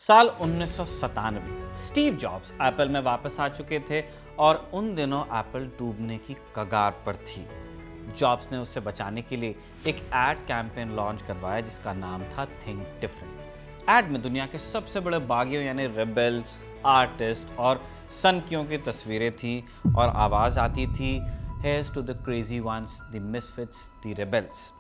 साल 1997 Steve jobs Apple में वापस आ चुके थे और उन दिनों एप्पल डूबने की कगार पर थी। जॉब्स ने उसे बचाने के लिए एक एड कैंपेन लॉन्च करवाया जिसका नाम था थिंक डिफरेंट। एड में दुनिया के सबसे बड़े बागियों यानी रेबेल्स, आर्टिस्ट और सनकियों की तस्वीरें थी और आवाज आती थी, here's to the crazy ones, the misfits, the rebels.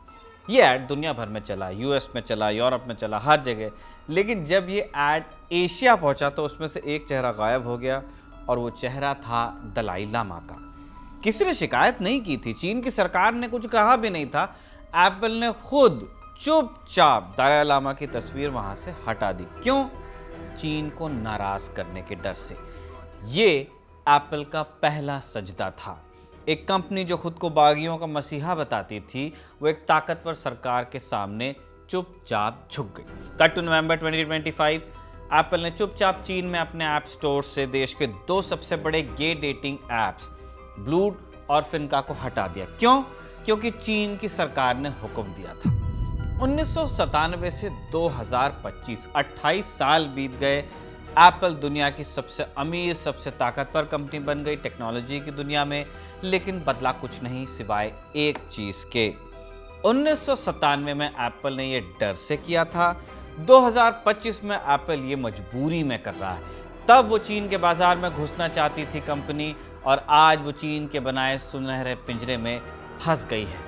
ये ऐड दुनिया भर में चला, यूएस में चला, यूरोप में चला, हर जगह। लेकिन जब ये ऐड एशिया पहुंचा तो उसमें से एक चेहरा गायब हो गया और वो चेहरा था दलाई लामा का। किसी ने शिकायत नहीं की थी, चीन की सरकार ने कुछ कहा भी नहीं था। एप्पल ने खुद चुपचाप दलाई लामा की तस्वीर वहां से हटा दी। क्यों? चीन को नाराज करने के डर से। ये एप्पल का पहला सजदा था। एक कंपनी जो खुद को बागियों का मसीहा बताती थी, वो एक ताकतवर सरकार के सामने चुपचाप झुक गई। कट टू नवंबर 2025, एप्पल ने चुपचाप चीन में अपने ऐप स्टोर से देश के दो सबसे बड़े गे डेटिंग ऐप्स ब्लूड और फिनका को हटा दिया। क्यों? क्योंकि चीन की सरकार ने हुक्म दिया था। 1997 से 2025 28 साल बीत गए। एप्पल दुनिया की सबसे अमीर, सबसे ताकतवर कंपनी बन गई टेक्नोलॉजी की दुनिया में। लेकिन बदला कुछ नहीं सिवाय एक चीज के। 1997 में एप्पल ने यह डर से किया था, 2025 में एप्पल ये मजबूरी में कर रहा है। तब वो चीन के बाजार में घुसना चाहती थी कंपनी, और आज वो चीन के बनाए सुनहरे पिंजरे में फंस गई है।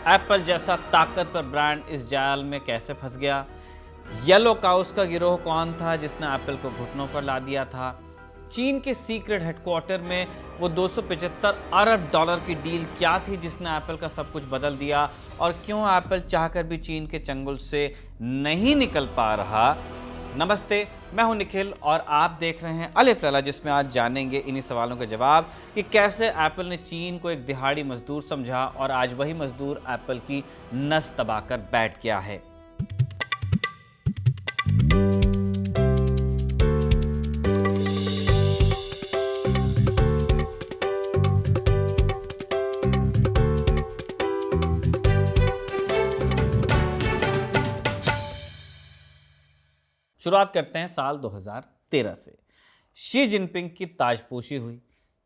एप्पल जैसा ताकतवर ब्रांड इस जाल में कैसे फंस गया? येलो काउस का गिरोह कौन था जिसने एप्पल को घुटनों पर ला दिया था? चीन के सीक्रेट हेडक्वार्टर में वो 275 अरब डॉलर की डील क्या थी जिसने एप्पल का सब कुछ बदल दिया? और क्यों एप्पल चाहकर भी चीन के चंगुल से नहीं निकल पा रहा? नमस्ते, मैं हूं निखिल और आप देख रहे हैं अलिफ लैला, जिसमें आज जानेंगे इन्हीं सवालों के जवाब कि कैसे एप्पल ने चीन को एक दिहाड़ी मजदूर समझा और आज वही मजदूर एप्पल की नस दबाकर बैठ गया है। शुरुआत करते हैं साल 2013 से। शी जिनपिंग की ताजपोशी हुई।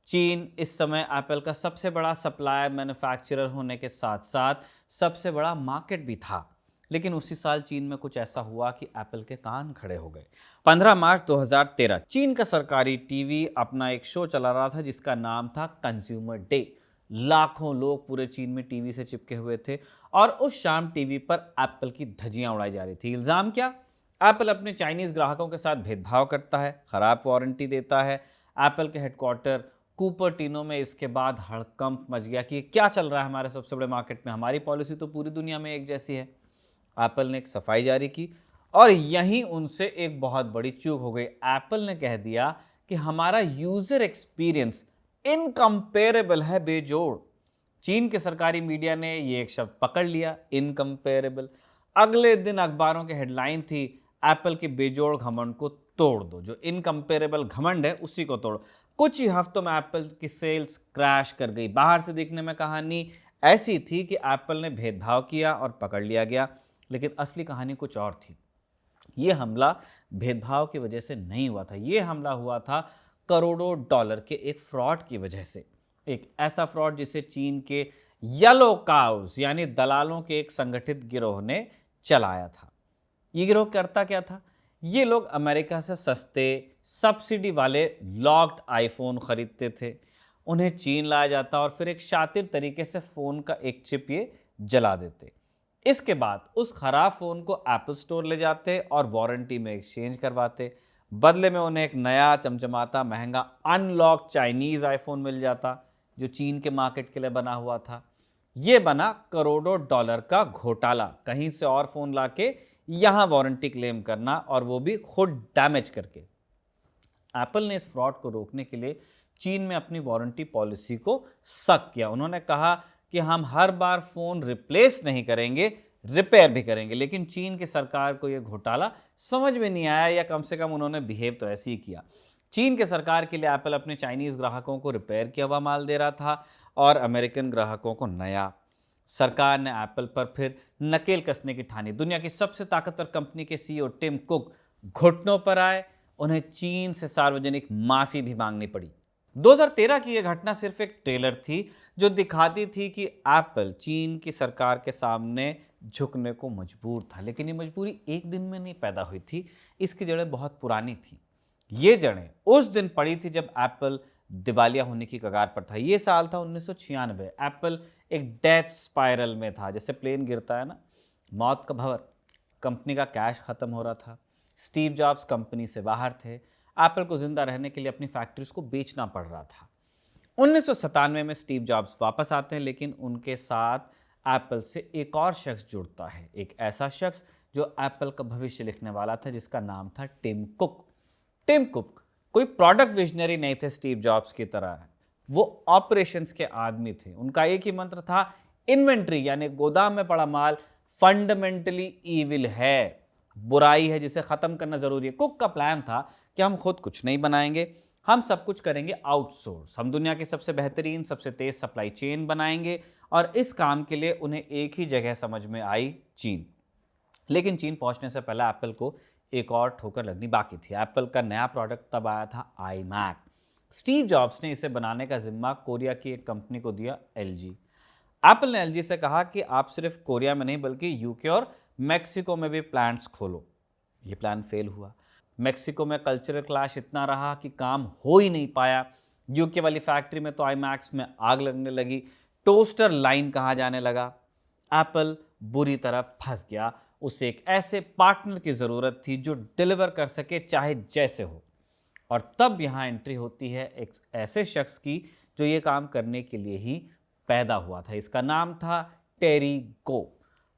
चीन इस समय एप्पल का सबसे बड़ा सप्लायर मैन्युफैक्चरर होने के साथ साथ सबसे बड़ा मार्केट भी था। लेकिन उसी साल चीन में कुछ ऐसा हुआ कि एप्पल के कान खड़े हो गए। 15 मार्च 2013 चीन का सरकारी टीवी अपना एक शो चला रहा था जिसका नाम था कंज्यूमर डे। लाखों लोग पूरे चीन में टीवी से चिपके हुए थे और उस शाम टीवी पर एप्पल की धज्जियां उड़ाई जा रही थी। इल्जाम क्या? एप्पल अपने चाइनीज ग्राहकों के साथ भेदभाव करता है, खराब वारंटी देता है। एप्पल के हेडक्वार्टर कूपरटिनो में इसके बाद हड़कंप मच गया कि क्या चल रहा है हमारे सबसे बड़े मार्केट में, हमारी पॉलिसी तो पूरी दुनिया में एक जैसी है। एप्पल ने एक सफाई जारी की और यहीं उनसे एक बहुत बड़ी चूक हो गई। एप्पल ने कह दिया कि हमारा यूजर एक्सपीरियंस इनकंपेरेबल है, बेजोड़। चीन के सरकारी मीडिया ने ये एक शब्द पकड़ लिया, इनकंपेरेबल। अगले दिन अखबारों की हेडलाइन थी, एप्पल के बेजोड़ घमंड को तोड़ दो। जो इनकंपेरेबल घमंड है उसी को तोड़ो। कुछ ही हफ्तों में एप्पल की सेल्स क्रैश कर गई। बाहर से देखने में कहानी ऐसी थी कि एप्पल ने भेदभाव किया और पकड़ लिया गया, लेकिन असली कहानी कुछ और थी। यह हमला भेदभाव की वजह से नहीं हुआ था, यह हमला हुआ था करोड़ों डॉलर के एक फ्रॉड की वजह से। एक ऐसा फ्रॉड जिसे चीन के येलो काउस यानी दलालों के एक संगठित गिरोह ने चलाया था। ये गिरोह करता क्या था? ये लोग अमेरिका से सस्ते सब्सिडी वाले लॉक्ड आईफोन खरीदते थे, उन्हें चीन लाया जाता और फिर एक शातिर तरीके से फोन का एक चिप ये जला देते। इसके बाद उस खराब फोन को एप्पल स्टोर ले जाते और वारंटी में एक्सचेंज करवाते। बदले में उन्हें एक नया चमचमाता महंगा अनलॉक चाइनीज आईफोन मिल जाता जो चीन के मार्केट के लिए बना हुआ था। ये बना करोड़ों डॉलर का घोटाला, कहीं से और फोन लाके यहां वारंटी क्लेम करना और वो भी खुद डैमेज करके। एप्पल ने इस फ्रॉड को रोकने के लिए चीन में अपनी वारंटी पॉलिसी को सख्त किया। उन्होंने कहा कि हम हर बार फोन रिप्लेस नहीं करेंगे, रिपेयर भी करेंगे। लेकिन चीन की सरकार को यह घोटाला समझ में नहीं आया, या कम से कम उन्होंने बिहेव तो ऐसे ही किया। चीन के सरकार के लिए एप्पल अपने चाइनीज ग्राहकों को रिपेयर किया हुआ माल दे रहा था और अमेरिकन ग्राहकों को नया। सरकार ने एप्पल पर फिर नकेल कसने की ठानी। दुनिया की सबसे ताकतवर कंपनी के सीईओ टिम कुक घुटनों पर आए, उन्हें चीन से सार्वजनिक माफी भी मांगनी पड़ी। 2013 की यह घटना सिर्फ एक ट्रेलर थी जो दिखाती थी कि एप्पल चीन की सरकार के सामने झुकने को मजबूर था, लेकिन ये मजबूरी एक दिन में नहीं पैदा हुई थी। इसकी जड़ें बहुत पुरानी थी। ये जड़ें उस दिन पड़ी थी जब एप्पल दिवालिया होने की कगार पर था। ये साल था 1996। एप्पल एक डेथ स्पाइरल में था, जैसे प्लेन गिरता है ना, मौत का भंवर। कंपनी का कैश खत्म हो रहा था। स्टीव जॉब्स कंपनी से बाहर थे। एप्पल को जिंदा रहने के लिए अपनी फैक्ट्रीज को बेचना पड़ रहा था। 1997 में स्टीव जॉब्स वापस आते हैं, लेकिन उनके साथ एप्पल से एक और शख्स जुड़ता है, एक ऐसा शख्स जो एप्पल का भविष्य लिखने वाला था, जिसका नाम था टिम कुक। टिम कुक कोई प्रोडक्ट विजनरी नहीं थे स्टीव जॉब्स की तरह, वो ऑपरेशंस के आदमी थे। उनका एक ही मंत्र था, इन्वेंट्री यानी गोदाम में पड़ा माल फंडामेंटली ईविल है, बुराई है जिसे खत्म करना जरूरी है। कुक का प्लान था कि हम खुद कुछ नहीं बनाएंगे, हम सब कुछ करेंगे आउटसोर्स। हम दुनिया की सबसे बेहतरीन, सबसे तेज सप्लाई चेन बनाएंगे, और इस काम के लिए उन्हें एक ही जगह समझ में आई, चीन। लेकिन चीन पहुंचने से पहले एप्पल को एक और ठोकर लगनी बाकी थी। एप्पल का नया प्रोडक्ट तब आया था, iMac। स्टीव जॉब्स ने इसे बनाने का जिम्मा कोरिया की एक कंपनी को दिया, LG। एप्पल ने LG से कहा कि आप सिर्फ कोरिया में नहीं बल्कि यूके और मेक्सिको में भी प्लांट्स खोलो। ये प्लान फेल हुआ। मेक्सिको में कल्चरल क्लैश इतना रहा कि काम हो ही नहीं पाया। यूके वाली फैक्ट्री में तो iMacs में आग लगने लगी, टोस्टर लाइन कहा जाने लगा। एप्पल बुरी तरह फंस गया। उसे एक ऐसे पार्टनर की जरूरत थी जो डिलीवर कर सके चाहे जैसे हो। और तब यहां एंट्री होती है एक ऐसे शख्स की जो ये काम करने के लिए ही पैदा हुआ था। इसका नाम था टेरी गो।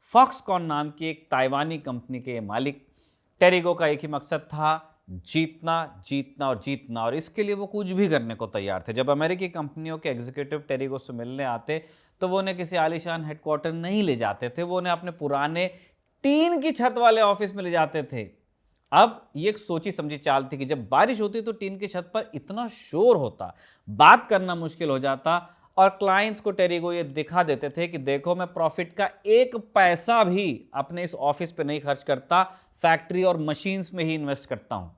फॉक्सकॉन नाम की एक ताइवानी कंपनी के मालिक। टेरी गो का एक ही मकसद था, जीतना, जीतना और जीतना, और इसके लिए वो कुछ भी करने को तैयार थे। जब अमेरिकी कंपनियों के एग्जीक्यूटिव टेरी गो से मिलने आते तो वो उन्हें किसी आलीशान हेडक्वार्टर नहीं ले जाते थे, वो उन्हें अपने पुराने टीन की छत वाले ऑफिस में ले जाते थे। अब ये एक सोची समझी चाल थी कि जब बारिश होती तो टीन की छत पर इतना शोर होता, बात करना मुश्किल हो जाता, और क्लाइंट्स को टेरिगो ये दिखा देते थे कि देखो मैं प्रॉफिट का एक पैसा भी अपने इस ऑफिस पे नहीं खर्च करता, फैक्ट्री और मशीन्स में ही इन्वेस्ट करता हूं,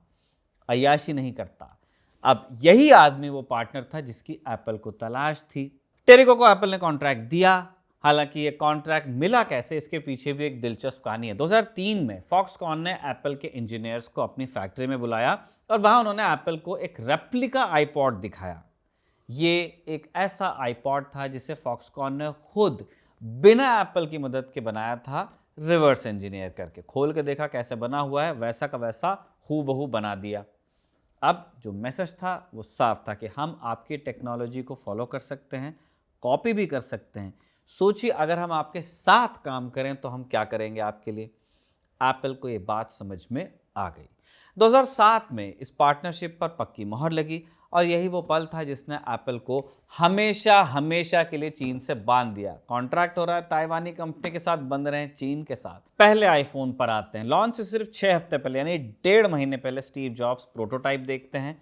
अय्याशी नहीं करता। अब यही आदमी वो पार्टनर था जिसकी एप्पल को तलाश थी। टेरिगो को एप्पल ने कॉन्ट्रैक्ट दिया। हालांकि ये कॉन्ट्रैक्ट मिला कैसे, इसके पीछे भी एक दिलचस्प कहानी है। 2003 में फॉक्सकॉन ने एप्पल के इंजीनियर्स को अपनी फैक्ट्री में बुलाया और वहां उन्होंने एप्पल को एक रेप्लिका आईपॉड दिखाया। ये एक ऐसा आईपॉड था जिसे फॉक्सकॉन ने खुद बिना एप्पल की मदद के बनाया था, रिवर्स इंजीनियर करके। खोल के देखा कैसे बना हुआ है, वैसा का वैसा हूबहू बना दिया। अब जो मैसेज था वो साफ था कि हम आपकी टेक्नोलॉजी को फॉलो कर सकते हैं, कॉपी भी कर सकते हैं। सोचिए अगर हम आपके साथ काम करें तो हम क्या करेंगे आपके लिए। एप्पल को ये बात समझ में आ गई। 2007 में इस पार्टनरशिप पर पक्की मोहर लगी, और यही वो पल था जिसने एप्पल को हमेशा हमेशा के लिए चीन से बांध दिया। कॉन्ट्रैक्ट हो रहा है ताइवानी कंपनी के साथ, बंद रहे चीन के साथ। पहले आईफोन पर आते हैं। लॉन्च से सिर्फ 6 हफ्ते पहले यानी 1.5 महीने पहले स्टीव जॉब्स प्रोटोटाइप देखते हैं,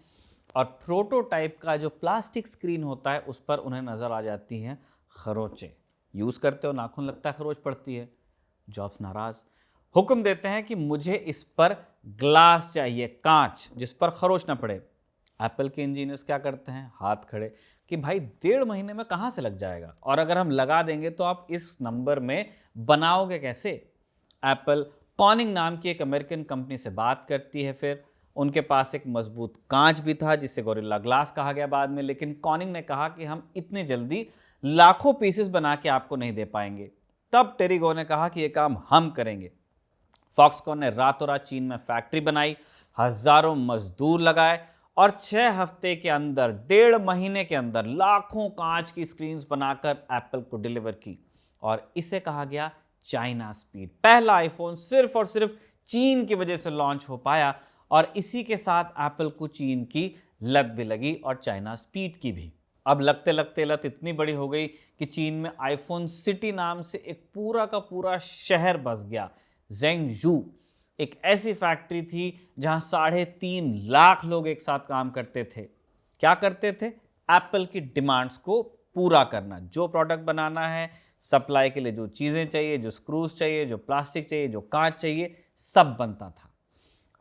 और प्रोटोटाइप का जो प्लास्टिक स्क्रीन होता है उस पर उन्हें नजर आ जाती हैं खरोचें। यूज करते हो, नाखून लगता है, खरोच पड़ती है। जॉब्स नाराज, हुक्म देते हैं कि मुझे इस पर ग्लास चाहिए, कांच, जिस पर खरोच ना पड़े। एप्पल के इंजीनियर्स क्या करते हैं, हाथ खड़े कि भाई 1.5 महीने में कहां से लग जाएगा, और अगर हम लगा देंगे तो आप इस नंबर में बनाओगे कैसे। एप्पल कॉर्निंग नाम की एक अमेरिकन कंपनी से बात करती है। फिर उनके पास एक मजबूत कांच भी था जिसे गोरिल्ला ग्लास कहा गया बाद में, लेकिन कॉर्निंग ने कहा कि हम इतनी जल्दी लाखों पीसेस बना के आपको नहीं दे पाएंगे। तब टेरिगो ने कहा कि यह काम हम करेंगे। फॉक्सकॉन ने रातों रात चीन में फैक्ट्री बनाई, हजारों मजदूर लगाए, और 6 हफ्ते के अंदर, 1.5 महीने के अंदर लाखों कांच की स्क्रीन्स बनाकर एप्पल को डिलीवर की। और इसे कहा गया चाइना स्पीड। पहला आईफोन सिर्फ और सिर्फ चीन की वजह से लॉन्च हो पाया, और इसी के साथ एप्पल को चीन की लत भी लगी और चाइना स्पीड की भी। अब लगते लगते लत इतनी बड़ी हो गई कि चीन में आईफोन सिटी नाम से एक पूरा का पूरा शहर बस गया। ज़ेंगजू एक ऐसी फैक्ट्री थी जहां 3.5 लाख लोग एक साथ काम करते थे। क्या करते थे, एप्पल की डिमांड्स को पूरा करना। जो प्रोडक्ट बनाना है, सप्लाई के लिए जो चीज़ें चाहिए, जो स्क्रूज चाहिए, जो प्लास्टिक चाहिए, जो कांच चाहिए, सब बनता था।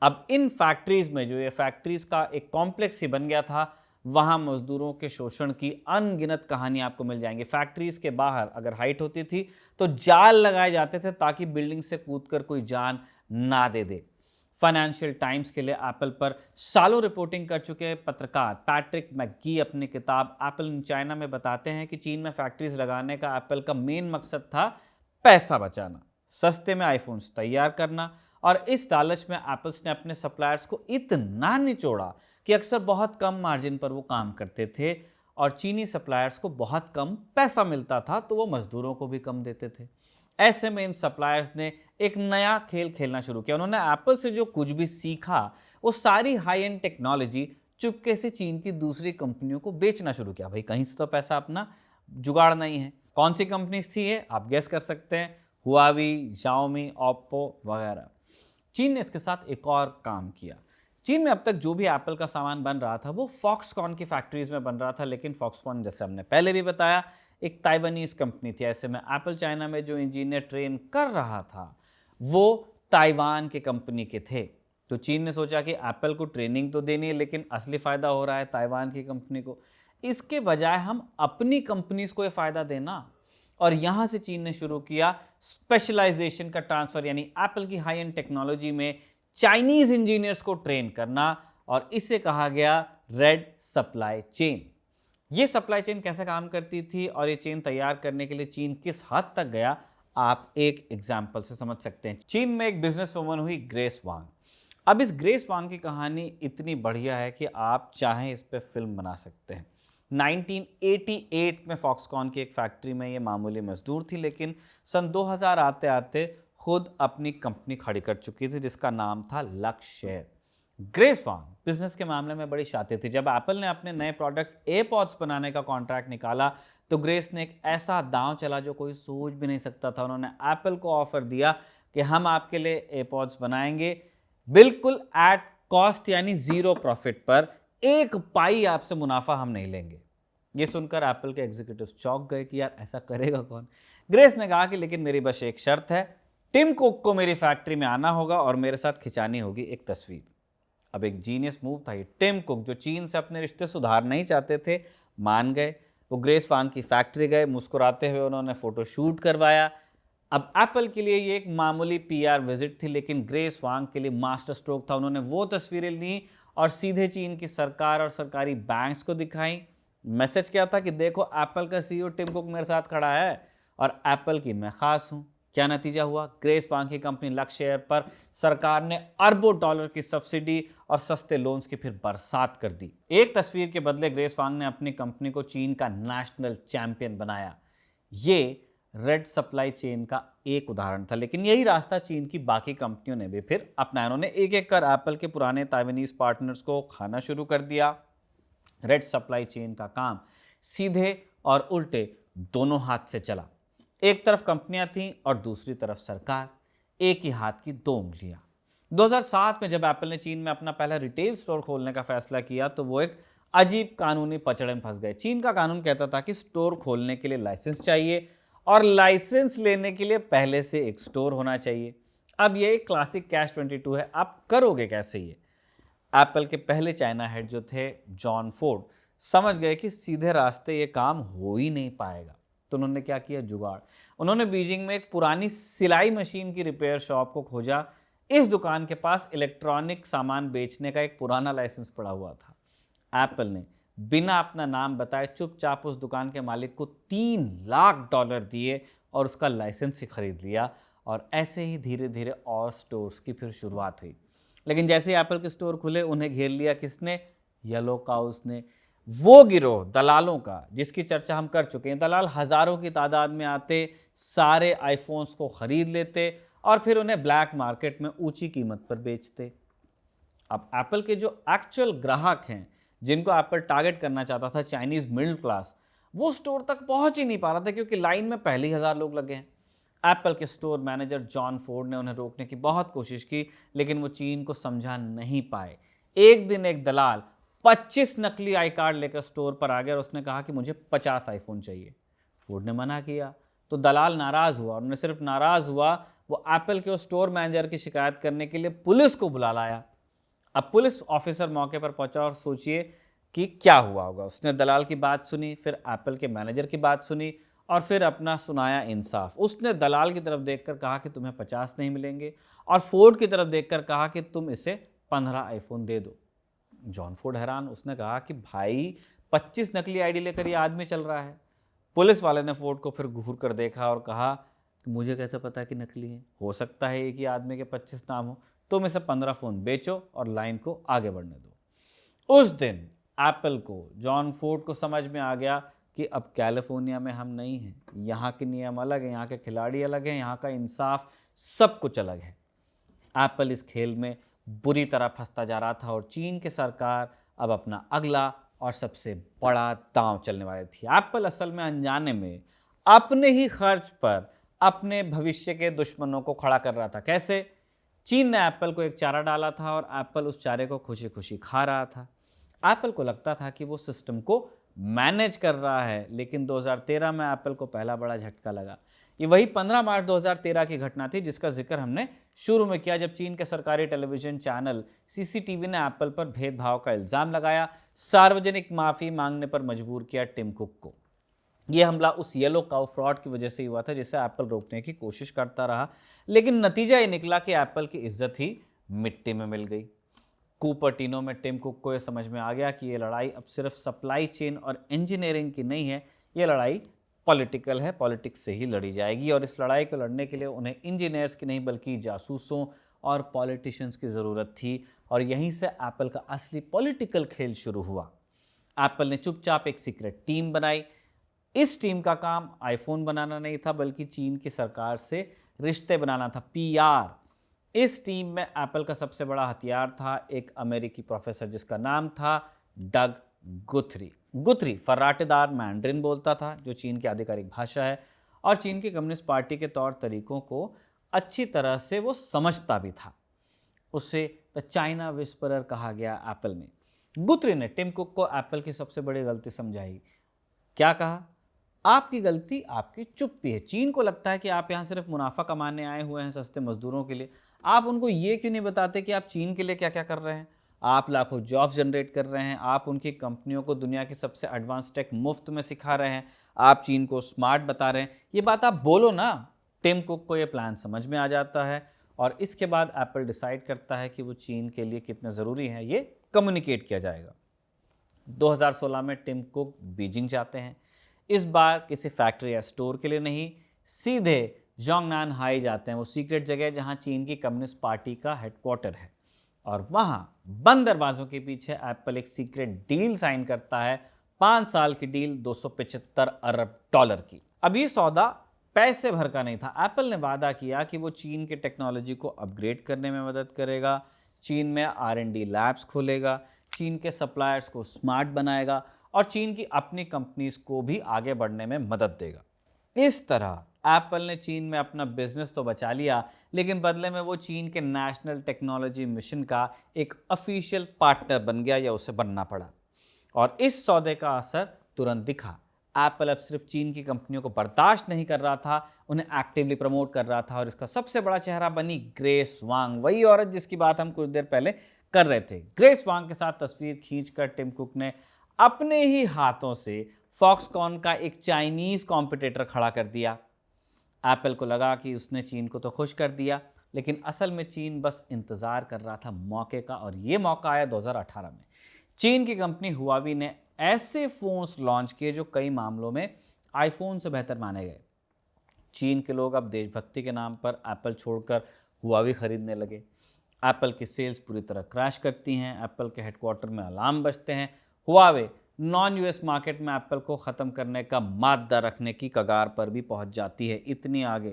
अब इन फैक्ट्रीज में, जो ये फैक्ट्रीज का एक कॉम्प्लेक्स ही बन गया था, वहां मजदूरों के शोषण की अनगिनत कहानी आपको मिल जाएंगी। फैक्ट्रीज के बाहर अगर हाइट होती थी तो जाल लगाए जाते थे ताकि बिल्डिंग से कूदकर कोई जान ना दे दे। फाइनेंशियल टाइम्स के लिए एप्पल पर सालों रिपोर्टिंग कर चुके पत्रकार पैट्रिक मैकगी अपनी किताब एप्पल इन चाइना में बताते हैं कि चीन में फैक्ट्रीज लगाने का एप्पल का मेन मकसद था पैसा बचाना, सस्ते में आईफोन्स तैयार करना, और इस लालच में एप्पल्स ने अपने सप्लायर्स को इतना निचोड़ा कि अक्सर बहुत कम मार्जिन पर वो काम करते थे और चीनी सप्लायर्स को बहुत कम पैसा मिलता था तो वो मजदूरों को भी कम देते थे। ऐसे में इन सप्लायर्स ने एक नया खेल खेलना शुरू किया। उन्होंने एप्पल से जो कुछ भी सीखा वो सारी हाई एंड टेक्नोलॉजी चुपके से चीन की दूसरी कंपनियों को बेचना शुरू किया। भाई कहीं से तो पैसा अपना जुगाड़ नहीं है। कौन सी कंपनीज थी ये, आप गेस कर सकते हैं, हुआवी, शाओमी, ओप्पो वगैरह। चीन ने इसके साथ एक और काम किया। चीन में अब तक जो भी एप्पल का सामान बन रहा था वो फॉक्सकॉन की फैक्ट्रीज में बन रहा था, लेकिन फॉक्सकॉन जैसे हमने पहले भी बताया एक ताइवानीज कंपनी थी। ऐसे में एप्पल चाइना में जो इंजीनियर ट्रेन कर रहा था वो ताइवान के कंपनी के थे। तो चीन ने सोचा कि एप्पल को ट्रेनिंग तो देनी है लेकिन असली फायदा हो रहा है ताइवान की कंपनी को, इसके बजाय हम अपनी कंपनीज को ये फायदा देना। और यहां से चीन ने शुरू किया स्पेशलाइजेशन का ट्रांसफर, यानी एप्पल की हाई एंड टेक्नोलॉजी में चाइनीज इंजीनियर्स को ट्रेन करना, और इसे कहा गया रेड सप्लाई चेन। ये सप्लाई चेन कैसे काम करती थी और ये चेन तैयार करने के लिए चीन किस हद तक गया, आप एक एग्जाम्पल से समझ सकते हैं। चीन में एक बिजनेस वुमन हुई ग्रेस वांग। अब इस ग्रेस वांग की कहानी इतनी बढ़िया है कि आप चाहें इस पे फिल्म बना सकते हैं। 1988 में फॉक्सकॉन की एक फैक्ट्री में ये मामूली मजदूर थी, लेकिन सन 2000 आते आते खुद अपनी कंपनी खड़ी कर चुकी थी जिसका नाम था लक्सशेयर। ग्रेस वांग बिजनेस के मामले में बड़ी शातिर थी। जब एप्पल ने अपने नए प्रोडक्ट एयरपॉड्स बनाने का कॉन्ट्रैक्ट निकाला तो ग्रेस ने एक ऐसा दांव चला जो कोई सोच भी नहीं सकता था। उन्होंने एप्पल को ऑफर दिया कि हम आपके लिए एयरपॉड्स बनाएंगे बिल्कुल एट कॉस्ट, यानी जीरो प्रॉफिट पर, एक पाई आपसे मुनाफा हम नहीं लेंगे। ये सुनकर एप्पल के एग्जीक्यूटिव्स चौंक गए कि यार ऐसा करेगा कौन। ग्रेस ने कहा कि लेकिन मेरी बस एक शर्त है, टिम कुक को मेरी फैक्ट्री में आना होगा और मेरे साथ खिंचानी होगी एक तस्वीर। अब एक जीनियस मूव था ये। टिम कुक जो चीन से अपने रिश्ते सुधारना ही चाहते थे मान गए। वो ग्रेस वांग की फैक्ट्री गए, मुस्कुराते हुए उन्होंने फोटो शूट करवाया। अब एप्पल के लिए ये एक मामूली पीआर विजिट थी, लेकिन ग्रेस वांग के लिए मास्टर स्ट्रोक था। उन्होंने वो तस्वीरें ली और सीधे चीन की सरकार और सरकारी बैंक्स को दिखाई। मैसेज क्या था कि देखो एप्पल का सीईओ टिम कुक मेरे साथ खड़ा है और एप्पल की मैं खास हूं। क्या नतीजा हुआ, ग्रेस वांग की कंपनी लक्सशेयर पर सरकार ने अरबों डॉलर की सब्सिडी और सस्ते लोन्स की फिर बरसात कर दी। एक तस्वीर के बदले ग्रेस वांग ने अपनी कंपनी को चीन का नेशनल चैंपियन बनाया। ये रेड सप्लाई चेन का एक उदाहरण था, लेकिन यही रास्ता चीन की बाकी कंपनियों ने भी फिर अपनाया। उन्होंने एक एक कर एप्पल के पुराने ताइवानीज पार्टनर्स को खाना शुरू कर दिया। रेड सप्लाई चेन का काम सीधे और उल्टे दोनों हाथ से चला। एक तरफ कंपनियां थीं और दूसरी तरफ सरकार, एक ही हाथ की दो उंगलियां। 2007 में जब एप्पल ने चीन में अपना पहला रिटेल स्टोर खोलने का फैसला किया तो वो एक अजीब कानूनी पचड़े में फंस गए। चीन का कानून कहता था कि स्टोर खोलने के लिए लाइसेंस चाहिए और लाइसेंस लेने के लिए पहले से एक स्टोर होना चाहिए। अब ये एक क्लासिक कैश 22 है, आप करोगे कैसे ये। एप्पल के पहले चाइना हेड जो थे जॉन फोर्ड समझ गए कि सीधे रास्ते ये काम हो ही नहीं पाएगा, तो उन्होंने क्या किया, जुगाड़। उन्होंने बीजिंग में एक पुरानी सिलाई मशीन की रिपेयर शॉप को खोजा। इस दुकान के पास इलेक्ट्रॉनिक सामान बेचने का एक पुराना लाइसेंस पड़ा हुआ था। एप्पल ने बिना अपना नाम बताए चुपचाप उस दुकान के मालिक को $3 लाख दिए और उसका लाइसेंस ही खरीद लिया। और ऐसे ही धीरे धीरे और स्टोर्स की फिर शुरुआत हुई। लेकिन जैसे ही एप्पल के स्टोर खुले उन्हें घेर लिया किसने, येलो काउस ने। वो गिरोह दलालों का जिसकी चर्चा हम कर चुके हैं। दलाल हजारों की तादाद में आते, सारे आईफोन्स को खरीद लेते और फिर उन्हें ब्लैक मार्केट में ऊंची कीमत पर बेचते। अब एप्पल के जो एक्चुअल ग्राहक हैं जिनको एप्पल टारगेट करना चाहता था, चाइनीज मिडिल क्लास, वो स्टोर तक पहुंच ही नहीं पा रहा था क्योंकि लाइन में पहले ही 1000 लोग लगे हैं। एप्पल के स्टोर मैनेजर जॉन फोर्ड ने उन्हें रोकने की बहुत कोशिश की, लेकिन वो चीन को समझा नहीं पाए। एक दिन एक दलाल 25 नकली आई कार्ड लेकर स्टोर पर आ गया और उसने कहा कि मुझे 50 आईफोन चाहिए। फोर्ड ने मना किया तो दलाल नाराज हुआ। उन्होंने सिर्फ नाराज हुआ वो एप्पल के उस स्टोर मैनेजर की शिकायत करने के लिए पुलिस को बुला लाया। अब पुलिस ऑफिसर मौके पर पहुंचा और सोचिए कि क्या हुआ होगा। उसने दलाल की बात सुनी, फिर एप्पल के मैनेजर की बात सुनी और फिर अपना सुनाया इंसाफ। उसने दलाल की तरफ देखकर कहा कि तुम्हें 50 नहीं मिलेंगे और फोर्ड की तरफ देखकर कहा कि तुम इसे 15 आईफोन दे दो। जॉन फोर्ड हैरान, उसने कहा कि भाई 25 नकली आईडी लेकर ये आदमी चल रहा है। पुलिस वाले ने फोर्ड को फिर घूर कर देखा और कहा कि मुझे कैसे पता कि नकली है, हो सकता है एक ही आदमी के 25 नाम हो, तुम इसे 15 फ़ोन बेचो और लाइन को आगे बढ़ने दो। उस दिन एप्पल को, जॉन फोर्ड को समझ में आ गया कि अब कैलिफोर्निया में हम नहीं हैं, यहाँ के नियम अलग हैं, यहाँ के खिलाड़ी अलग हैं, यहाँ का इंसाफ सब कुछ अलग है। एप्पल इस खेल में बुरी तरह फंसता जा रहा था और चीन की सरकार अब अपना अगला और सबसे बड़ा दांव चलने वाली थी। एप्पल असल में अनजाने में अपने ही खर्च पर अपने भविष्य के दुश्मनों को खड़ा कर रहा था। कैसे? चीन ने एप्पल को एक चारा डाला था और एप्पल उस चारे को खुशी खुशी खा रहा था। एप्पल को लगता था कि वो सिस्टम को मैनेज कर रहा है, लेकिन 2013 में एप्पल को पहला बड़ा झटका लगा। ये वही 15 मार्च 2013 की घटना थी जिसका जिक्र हमने शुरू में किया, जब चीन के सरकारी टेलीविजन चैनल सीसीटीवी ने एप्पल पर भेदभाव का इल्जाम लगाया, सार्वजनिक माफी मांगने पर मजबूर किया टिम कुक को। यह हमला उस येलो काउ फ्रॉड की वजह से हुआ था जिसे एप्पल रोकने की कोशिश करता रहा, लेकिन नतीजा ये निकला कि एप्पल की इज्जत ही मिट्टी में मिल गई। कुपर्टिनो में टिम कुक को यह समझ में आ गया कि ये लड़ाई अब सिर्फ सप्लाई चेन और इंजीनियरिंग की नहीं है, ये लड़ाई पॉलिटिकल है, पॉलिटिक्स से ही लड़ी जाएगी। और इस लड़ाई को लड़ने के लिए उन्हें इंजीनियर्स की नहीं बल्कि जासूसों और पॉलिटिशियंस की ज़रूरत थी। और यहीं से एप्पल का असली पॉलिटिकल खेल शुरू हुआ। एप्पल ने चुपचाप एक सीक्रेट टीम बनाई। इस टीम का काम आईफोन बनाना नहीं था बल्कि चीन की सरकार से रिश्ते बनाना था, पीआर। इस टीम में एप्पल का सबसे बड़ा हथियार था एक अमेरिकी प्रोफेसर जिसका नाम था डग गुथरी। गुथरी फर्राटेदार मैंड्रिन बोलता था, जो चीन की आधिकारिक भाषा है, और चीन की कम्युनिस्ट पार्टी के तौर तरीकों को अच्छी तरह से वो समझता भी था। उसे द चाइना विस्परर कहा गया एप्पल में। गुथरी ने टिम कुक को एप्पल की सबसे बड़ी गलती समझाई। क्या कहा? आपकी गलती आपकी चुप्पी है। चीन को लगता है कि आप यहाँ सिर्फ मुनाफा कमाने आए हुए हैं सस्ते मजदूरों के लिए। आप उनको ये क्यों नहीं बताते कि आप चीन के लिए क्या क्या कर रहे हैं? आप लाखों जॉब्स जनरेट कर रहे हैं, आप उनकी कंपनियों को दुनिया की सबसे एडवांस टेक मुफ्त में सिखा रहे हैं, आप चीन को स्मार्ट बता रहे हैं। ये बात आप बोलो ना। टिम कुक को ये प्लान समझ में आ जाता है और इसके बाद एप्पल डिसाइड करता है कि वो चीन के लिए कितने ज़रूरी है, ये कम्युनिकेट किया जाएगा। 2016 में टिम कुक बीजिंग जाते हैं। इस बार किसी फैक्ट्री या स्टोर के लिए नहीं, सीधे जोंगनान हाई जाते हैं, वो सीक्रेट जगह जहां चीन की कम्युनिस्ट पार्टी का हेडक्वार्टर है। और वहां बंद दरवाजों के पीछे एप्पल एक सीक्रेट डील साइन करता है, 5 साल की डील, $275 अरब की। अब ये सौदा पैसे भर का नहीं था। एप्पल ने वादा किया कि वो चीन के टेक्नोलॉजी को अपग्रेड करने में मदद करेगा, चीन में R&D लैब्स खोलेगा, चीन के सप्लायर्स को स्मार्ट बनाएगा और चीन की अपनी कंपनीज को भी आगे बढ़ने में मदद देगा। इस तरह एप्पल ने चीन में अपना बिजनेस तो बचा लिया, लेकिन बदले में वो चीन के नेशनल टेक्नोलॉजी मिशन का एक ऑफिशियल पार्टनर बन गया, या उसे बनना पड़ा। और इस सौदे का असर तुरंत दिखा। एप्पल अब सिर्फ चीन की कंपनियों को बर्दाश्त नहीं कर रहा था, उन्हें एक्टिवली प्रमोट कर रहा था। और इसका सबसे बड़ा चेहरा बनी ग्रेस वांग, वही औरत जिसकी बात हम कुछ देर पहले कर रहे थे। ग्रेस वांग के साथ तस्वीर खींचकर टिम कुक ने अपने ही हाथों से फॉक्सकॉन का एक चाइनीज कॉम्पिटिटर खड़ा कर दिया। एप्पल को लगा कि उसने चीन को तो खुश कर दिया, लेकिन असल में चीन बस इंतजार कर रहा था मौके का, और ये मौका आया 2018 में। चीन की कंपनी हुआवी ने ऐसे फोन्स लॉन्च किए जो कई मामलों में आईफोन से बेहतर माने गए। चीन के लोग अब देशभक्ति के नाम पर एप्पल छोड़कर हुआवी खरीदने लगे। एप्पल की सेल्स पूरी तरह क्रैश करती हैं। एप्पल के हेडक्वार्टर में अलार्म बजते हैं। हुआवे नॉन यूएस मार्केट में एप्पल को ख़त्म करने का मादा रखने की कगार पर भी पहुंच जाती है। इतनी आगे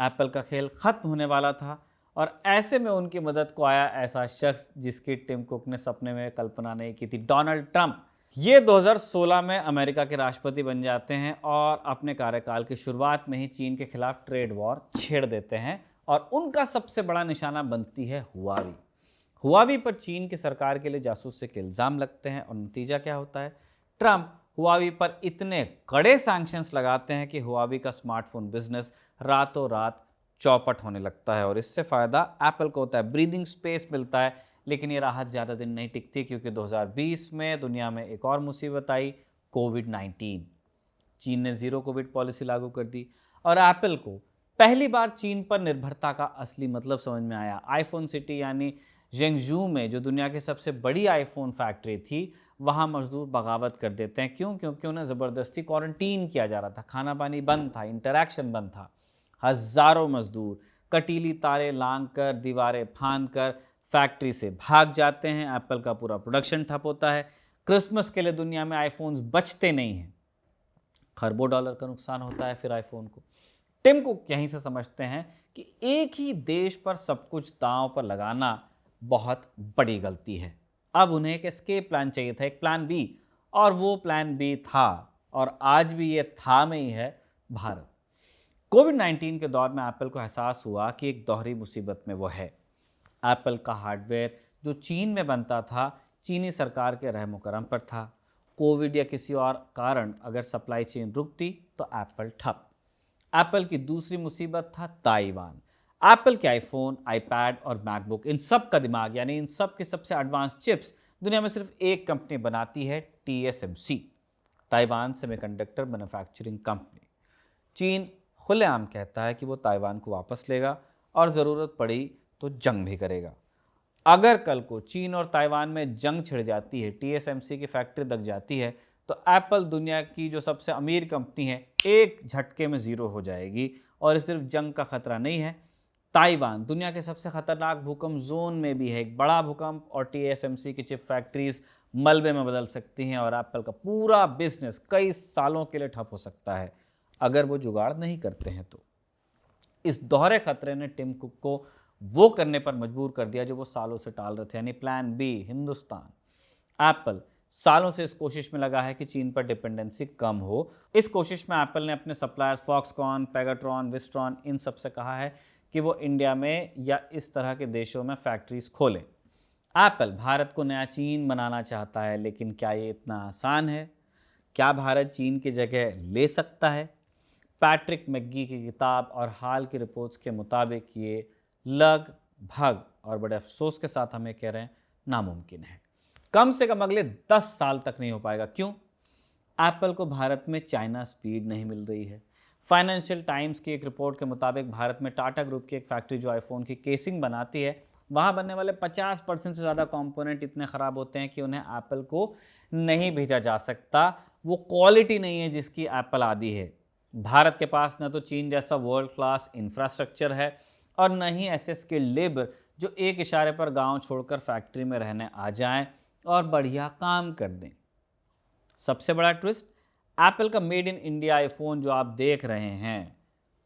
एप्पल का खेल ख़त्म होने वाला था, और ऐसे में उनकी मदद को आया ऐसा शख्स जिसकी टिम कुक ने सपने में कल्पना नहीं की थी, डोनाल्ड ट्रंप। ये 2016 में अमेरिका के राष्ट्रपति बन जाते हैं और अपने कार्यकाल की शुरुआत में ही चीन के खिलाफ ट्रेड वॉर छेड़ देते हैं, और उनका सबसे बड़ा निशाना बनती है हुआवी। हुआवी पर चीन की सरकार के लिए जासूसी के इल्ज़ाम लगते हैं, और नतीजा क्या होता है? ट्रंप हुआवी पर इतने कड़े सैंक्शंस लगाते हैं कि हुआवी का स्मार्टफोन बिजनेस रातों रात चौपट होने लगता है और इससे फ़ायदा एप्पल को होता है, ब्रीदिंग स्पेस मिलता है। लेकिन ये राहत ज़्यादा दिन नहीं टिकती क्योंकि 2020 में दुनिया में एक और मुसीबत आई, कोविड-19। चीन ने ज़ीरो कोविड पॉलिसी लागू कर दी और एप्पल को पहली बार चीन पर निर्भरता का असली मतलब समझ में आया। आईफोन सिटी यानी जेंगजू में जो दुनिया की सबसे बड़ी आईफोन फैक्ट्री थी, वहाँ मजदूर बगावत कर देते हैं। क्यों? क्योंकि उन्हें ज़बरदस्ती क्वारंटीन किया जा रहा था, खाना पानी बंद था, इंटरैक्शन बंद था। हज़ारों मजदूर कटीली तारें लांग कर, दीवारें फांद कर फैक्ट्री से भाग जाते हैं। एप्पल का पूरा प्रोडक्शन ठप होता है। क्रिसमस के लिए दुनिया में आईफोन्स बचते नहीं हैं। खरबों डॉलर का नुकसान होता है फिर आईफोन को। टिम कुक यहीं से समझते हैं कि एक ही देश पर सब कुछ दांव पर लगाना बहुत बड़ी गलती है। अब उन्हें एक एस्केप प्लान चाहिए था, एक प्लान बी, और वो प्लान बी था, और आज भी ये था में ही है, भारत। कोविड-19 के दौर में एप्पल को एहसास हुआ कि एक दोहरी मुसीबत में वो है। एप्पल का हार्डवेयर जो चीन में बनता था, चीनी सरकार के रहम करम पर था। कोविड या किसी और कारण अगर सप्लाई चेन रुकती तो एप्पल ठप। एप्पल की दूसरी मुसीबत था ताइवान। एप्पल के आईफोन, आईपैड और मैकबुक, इन सब का दिमाग यानी इन सब के सबसे एडवांस चिप्स दुनिया में सिर्फ एक कंपनी बनाती है, TSMC, Taiwan semiconductor manufacturing company. चीन खुलेआम कहता है कि वो ताइवान को वापस लेगा और ज़रूरत पड़ी तो जंग भी करेगा। अगर कल को चीन और ताइवान में जंग छिड़ जाती है, TSMC की फैक्ट्री दग जाती है, तो एप्पल दुनिया की जो सबसे अमीर कंपनी है, एक झटके में ज़ीरो हो जाएगी। और सिर्फ जंग का खतरा नहीं है, ताइवान दुनिया के सबसे खतरनाक भूकंप जोन में भी है। एक बड़ा भूकंप और TSMC की चिप फैक्ट्रीज मलबे में बदल सकती हैं और एप्पल का पूरा बिजनेस कई सालों के लिए ठप हो सकता है अगर वो जुगाड़ नहीं करते हैं तो। इस दोहरे खतरे ने टिम कुक को वो करने पर मजबूर कर दिया जो वो सालों से टाल रहे थे, यानी प्लान बी, हिंदुस्तान। एप्पल सालों से इस कोशिश में लगा है कि चीन पर डिपेंडेंसी कम हो। इस कोशिश में एप्पल ने अपने सप्लायर्स फॉक्सकॉन, पेगाट्रॉन, विस्ट्रॉन, इन सब से कहा है कि वो इंडिया में या इस तरह के देशों में फैक्ट्रीज खोलें। एप्पल भारत को नया चीन बनाना चाहता है, लेकिन क्या ये इतना आसान है? क्या भारत चीन की जगह ले सकता है? पैट्रिक मैकगी की किताब और हाल की रिपोर्ट्स के मुताबिक ये लगभग, और बड़े अफसोस के साथ हमें कह रहे हैं, नामुमकिन है। कम से कम अगले 10 साल तक नहीं हो पाएगा। क्यों? एप्पल को भारत में चाइना स्पीड नहीं मिल रही है। फाइनेंशियल टाइम्स की एक रिपोर्ट के मुताबिक भारत में टाटा ग्रुप की एक फैक्ट्री जो आईफोन की केसिंग बनाती है, वहाँ बनने वाले 50% से ज़्यादा कंपोनेंट इतने ख़राब होते हैं कि उन्हें एप्पल को नहीं भेजा जा सकता। वो क्वालिटी नहीं है जिसकी एप्पल आदी है। भारत के पास न तो चीन जैसा वर्ल्ड क्लास इंफ्रास्ट्रक्चर है और न ही ऐसे स्किल्ड लेबर जो एक इशारे पर गांव छोड़कर फैक्ट्री में रहने आ जाएं और बढ़िया काम कर दें। सबसे बड़ा ट्विस्ट, एप्पल का मेड इन इंडिया आईफोन जो आप देख रहे हैं,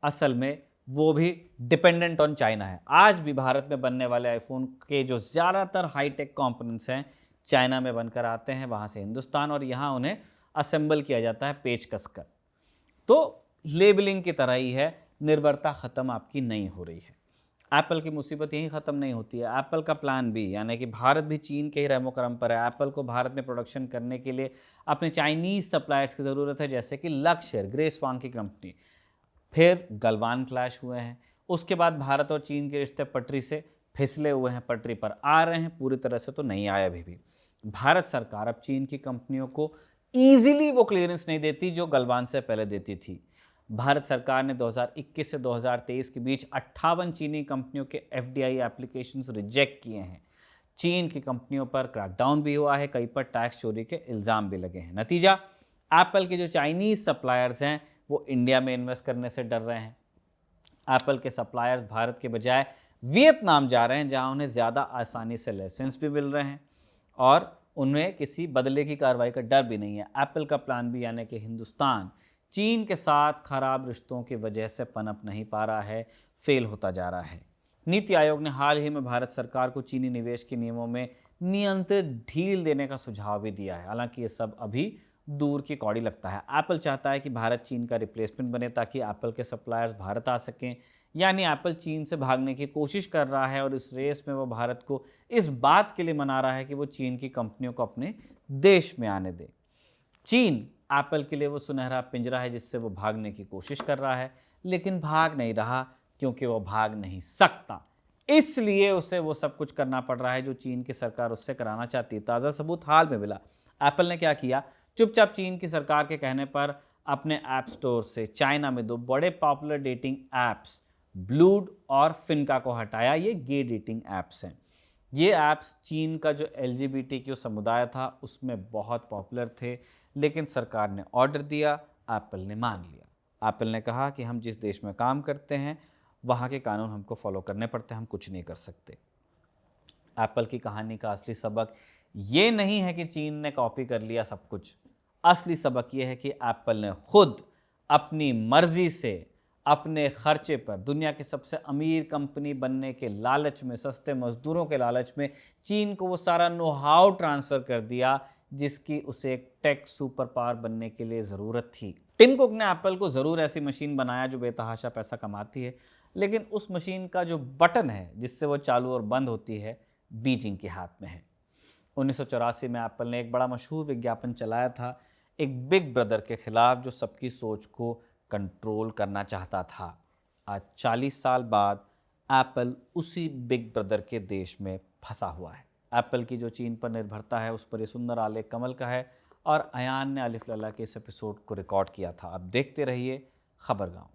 असल में वो भी डिपेंडेंट ऑन चाइना है। आज भी भारत में बनने वाले आईफोन के जो ज़्यादातर हाईटेक कंपोनेंट्स हैं, चाइना में बनकर आते हैं, वहाँ से हिंदुस्तान, और यहाँ उन्हें असेंबल किया जाता है पेच कसकर। तो लेबलिंग की तरह ही है, निर्भरता ख़त्म आपकी नहीं हो रही है। एप्पल की मुसीबत यहीं ख़त्म नहीं होती है। एप्पल का प्लान बी, यानी कि भारत भी चीन के ही रहमो करम पर है। एप्पल को भारत में प्रोडक्शन करने के लिए अपने चाइनीज़ सप्लायर्स की ज़रूरत है, जैसे कि लक्ष्य, ग्रेस वांग की कंपनी। फिर गलवान क्लैश हुए हैं, उसके बाद भारत और चीन के रिश्ते पटरी से फिसले हुए हैं, पटरी पर आ रहे हैं, पूरी तरह से तो नहीं आए अभी भी। भारत सरकार अब चीन की कंपनियों को ईजिली वो क्लियरेंस नहीं देती जो गलवान से पहले देती थी। भारत सरकार ने 2021 से 2023 के बीच 58 चीनी कंपनियों के FDI एप्लीकेशंस रिजेक्ट किए हैं। चीन की कंपनियों पर क्रैकडाउन भी हुआ है, कई पर टैक्स चोरी के इल्ज़ाम भी लगे हैं। नतीजा, एप्पल के जो चाइनीज़ सप्लायर्स हैं वो इंडिया में इन्वेस्ट करने से डर रहे हैं। एप्पल के सप्लायर्स भारत के बजाय वियतनाम जा रहे हैं, जहां उन्हें ज़्यादा आसानी से लाइसेंस भी मिल रहे हैं और उन्हें किसी बदले की कार्रवाई का डर भी नहीं है। एप्पल का प्लान भी, यानी कि हिंदुस्तान, चीन के साथ खराब रिश्तों की वजह से पनप नहीं पा रहा है, फेल होता जा रहा है। नीति आयोग ने हाल ही में भारत सरकार को चीनी निवेश के नियमों में नियंत्रित ढील देने का सुझाव भी दिया है। हालांकि ये सब अभी दूर की कौड़ी लगता है। एप्पल चाहता है कि भारत चीन का रिप्लेसमेंट बने ताकि एप्पल के सप्लायर्स भारत आ सकें, यानी एप्पल चीन से भागने की कोशिश कर रहा है और इस रेस में वो भारत को इस बात के लिए मना रहा है कि वो चीन की कंपनियों को अपने देश में आने दे। चीन एप्पल के लिए वो सुनहरा पिंजरा है जिससे वो भागने की कोशिश कर रहा है, लेकिन भाग नहीं रहा, क्योंकि वो भाग नहीं सकता, इसलिए उसे वो सब कुछ करना पड़ रहा है जो चीन की सरकार उससे कराना चाहती है। ताज़ा सबूत हाल में मिला। एप्पल ने क्या किया, चुपचाप चीन की सरकार के कहने पर अपने ऐप स्टोर से चाइना में 2 बड़े पॉपुलर डेटिंग ऐप्स ब्लूड और फिनका को हटाया। ये गे डेटिंग ऐप्स हैं। ये ऐप्स चीन का जो LGBTQ समुदाय था उसमें बहुत पॉपुलर थे, लेकिन सरकार ने ऑर्डर दिया, एप्पल ने मान लिया। एप्पल ने कहा कि हम जिस देश में काम करते हैं वहाँ के कानून हमको फॉलो करने पड़ते हैं, हम कुछ नहीं कर सकते। एप्पल की कहानी का असली सबक ये नहीं है कि चीन ने कॉपी कर लिया सब कुछ। असली सबक ये है कि एप्पल ने खुद अपनी मर्जी से अपने खर्चे पर दुनिया की सबसे अमीर कंपनी बनने के लालच में, सस्ते मजदूरों के लालच में चीन को वो सारा नो हाउ ट्रांसफ़र कर दिया जिसकी उसे एक टेक सुपर पावर बनने के लिए ज़रूरत थी। टिम कुक ने एप्पल को ज़रूर ऐसी मशीन बनाया जो बेतहाशा पैसा कमाती है, लेकिन उस मशीन का जो बटन है जिससे वो चालू और बंद होती है, बीजिंग के हाथ में है। 1984 में एप्पल ने एक बड़ा मशहूर विज्ञापन चलाया था, एक बिग ब्रदर के खिलाफ जो सबकी सोच को कंट्रोल करना चाहता था। आज 40 साल बाद एप्पल उसी बिग ब्रदर के देश में फंसा हुआ है। एप्पल की जो चीन पर निर्भरता है उस पर ये सुंदर आलेख कमल का है और अयान ने अलिफ लैला के इस एपिसोड को रिकॉर्ड किया था। आप देखते रहिए खबरगांव।